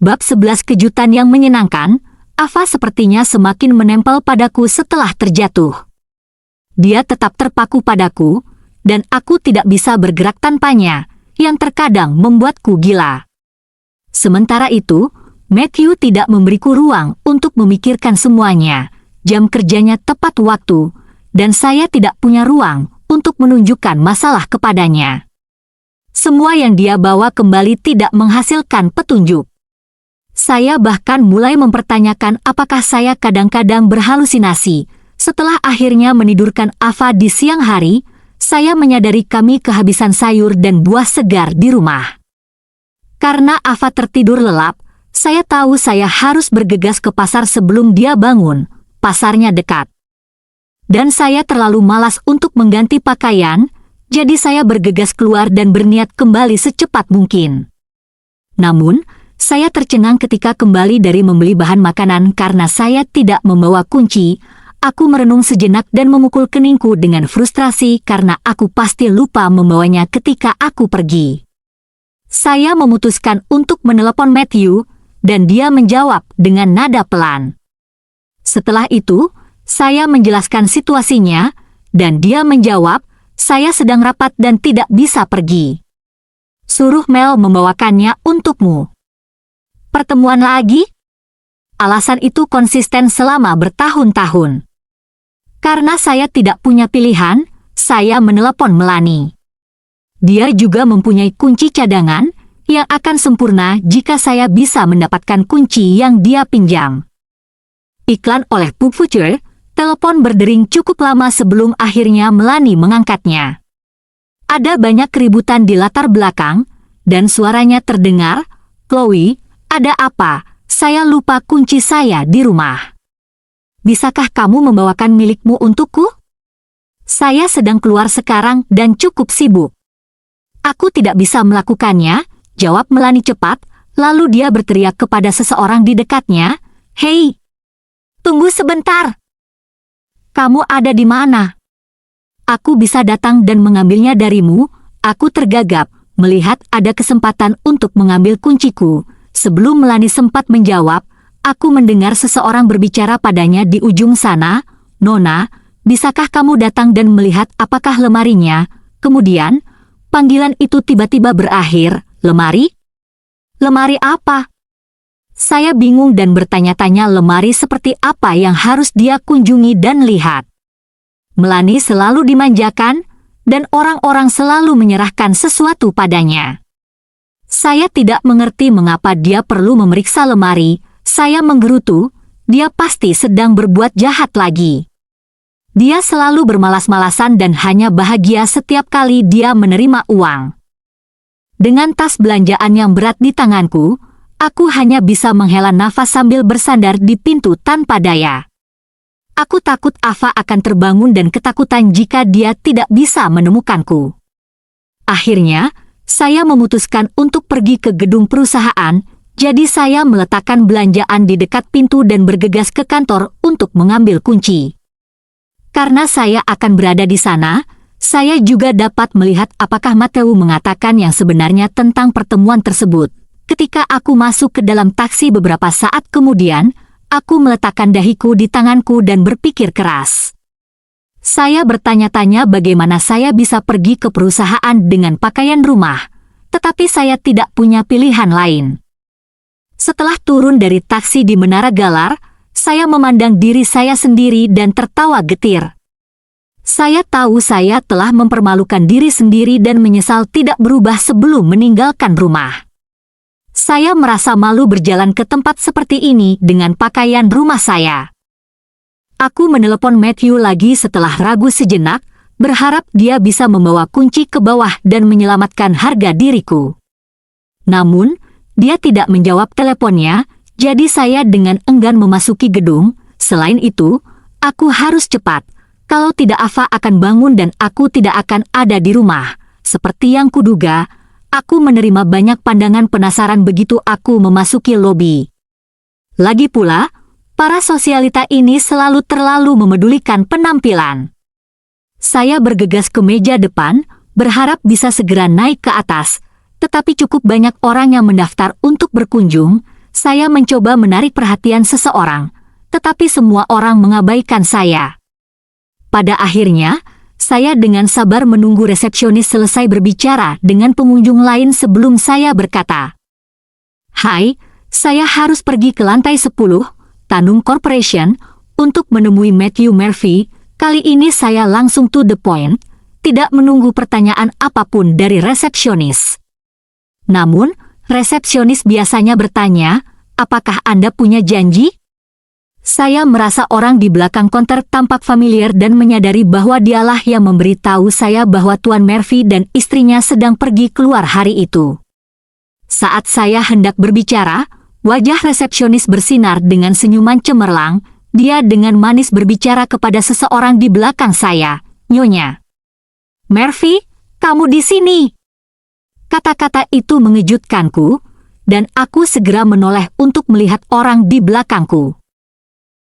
Bab 11 Kejutan yang menyenangkan. Ava sepertinya semakin menempel padaku setelah terjatuh. Dia tetap terpaku padaku, dan aku tidak bisa bergerak tanpanya, yang terkadang membuatku gila. Sementara itu, Matthew tidak memberiku ruang untuk memikirkan semuanya. Jam kerjanya tepat waktu, dan saya tidak punya ruang untuk menunjukkan masalah kepadanya. Semua yang dia bawa kembali tidak menghasilkan petunjuk. Saya bahkan mulai mempertanyakan apakah saya kadang-kadang berhalusinasi. Setelah akhirnya menidurkan Ava di siang hari, saya menyadari kami kehabisan sayur dan buah segar di rumah. Karena Ava tertidur lelap, saya tahu saya harus bergegas ke pasar sebelum dia bangun. Pasarnya dekat. Dan saya terlalu malas untuk mengganti pakaian, jadi saya bergegas keluar dan berniat kembali secepat mungkin. Namun, saya tercengang ketika kembali dari membeli bahan makanan karena saya tidak membawa kunci. Aku merenung sejenak dan memukul keningku dengan frustrasi karena aku pasti lupa membawanya ketika aku pergi. Saya memutuskan untuk menelepon Matthew, dan dia menjawab dengan nada pelan. Setelah itu, saya menjelaskan situasinya, dan dia menjawab, "Saya sedang rapat dan tidak bisa pergi. Suruh Mel membawakannya untukmu." Pertemuan lagi? Alasan itu konsisten selama bertahun-tahun. Karena saya tidak punya pilihan, saya menelepon Melanie. Dia juga mempunyai kunci cadangan yang akan sempurna jika saya bisa mendapatkan kunci yang dia pinjam. Iklan oleh Pop Future, telepon berdering cukup lama sebelum akhirnya Melanie mengangkatnya. Ada banyak keributan di latar belakang, dan suaranya terdengar, "Chloe, ada apa? Saya lupa kunci saya di rumah. Bisakah kamu membawakan milikmu untukku? Saya sedang keluar sekarang dan cukup sibuk." "Aku tidak bisa melakukannya," jawab Melanie cepat, lalu dia berteriak kepada seseorang di dekatnya, "Hei, tunggu sebentar. Kamu ada di mana? Aku bisa datang dan mengambilnya darimu." Aku tergagap melihat ada kesempatan untuk mengambil kunciku. Sebelum Melanie sempat menjawab, aku mendengar seseorang berbicara padanya di ujung sana, "Nona, bisakah kamu datang dan melihat apakah lemarinya?" Kemudian, panggilan itu tiba-tiba berakhir. "Lemari? Lemari apa?" Saya bingung dan bertanya-tanya lemari seperti apa yang harus dia kunjungi dan lihat. Melanie selalu dimanjakan, dan orang-orang selalu menyerahkan sesuatu padanya. Saya tidak mengerti mengapa dia perlu memeriksa lemari. Saya menggerutu, dia pasti sedang berbuat jahat lagi. Dia selalu bermalas-malasan dan hanya bahagia setiap kali dia menerima uang. Dengan tas belanjaan yang berat di tanganku, aku hanya bisa menghela nafas sambil bersandar di pintu tanpa daya. Aku takut Ava akan terbangun dan ketakutan jika dia tidak bisa menemukanku. Akhirnya, saya memutuskan untuk pergi ke gedung perusahaan, jadi saya meletakkan belanjaan di dekat pintu dan bergegas ke kantor untuk mengambil kunci. Karena saya akan berada di sana, saya juga dapat melihat apakah Matthew mengatakan yang sebenarnya tentang pertemuan tersebut. Ketika aku masuk ke dalam taksi beberapa saat kemudian, aku meletakkan dahiku di tanganku dan berpikir keras. Saya bertanya-tanya bagaimana saya bisa pergi ke perusahaan dengan pakaian rumah, tetapi saya tidak punya pilihan lain. Setelah turun dari taksi di Menara Galar, saya memandang diri saya sendiri dan tertawa getir. Saya tahu saya telah mempermalukan diri sendiri dan menyesal tidak berubah sebelum meninggalkan rumah. Saya merasa malu berjalan ke tempat seperti ini dengan pakaian rumah saya. Aku menelepon Matthew lagi setelah ragu sejenak, berharap dia bisa membawa kunci ke bawah dan menyelamatkan harga diriku. Namun, dia tidak menjawab teleponnya, jadi saya dengan enggan memasuki gedung. Selain itu, aku harus cepat. Kalau tidak Ava akan bangun dan aku tidak akan ada di rumah. Seperti yang kuduga, aku menerima banyak pandangan penasaran begitu aku memasuki lobi. Lagi pula, para sosialita ini selalu terlalu memedulikan penampilan. Saya bergegas ke meja depan, berharap bisa segera naik ke atas, tetapi cukup banyak orang yang mendaftar untuk berkunjung, saya mencoba menarik perhatian seseorang, tetapi semua orang mengabaikan saya. Pada akhirnya, saya dengan sabar menunggu resepsionis selesai berbicara dengan pengunjung lain sebelum saya berkata, "Hai, saya harus pergi ke lantai 10, Tanung Corporation, untuk menemui Matthew Murphy. Kali ini saya langsung to the point, tidak menunggu pertanyaan apapun dari resepsionis." Namun, resepsionis biasanya bertanya, "Apakah Anda punya janji?" Saya merasa orang di belakang konter tampak familiar dan menyadari bahwa dialah yang memberitahu saya bahwa Tuan Murphy dan istrinya sedang pergi keluar hari itu. Saat saya hendak berbicara, wajah resepsionis bersinar dengan senyuman cemerlang. Dia dengan manis berbicara kepada seseorang di belakang saya, "Nyonya Murphy, kamu di sini." Kata-kata itu mengejutkanku, dan aku segera menoleh untuk melihat orang di belakangku.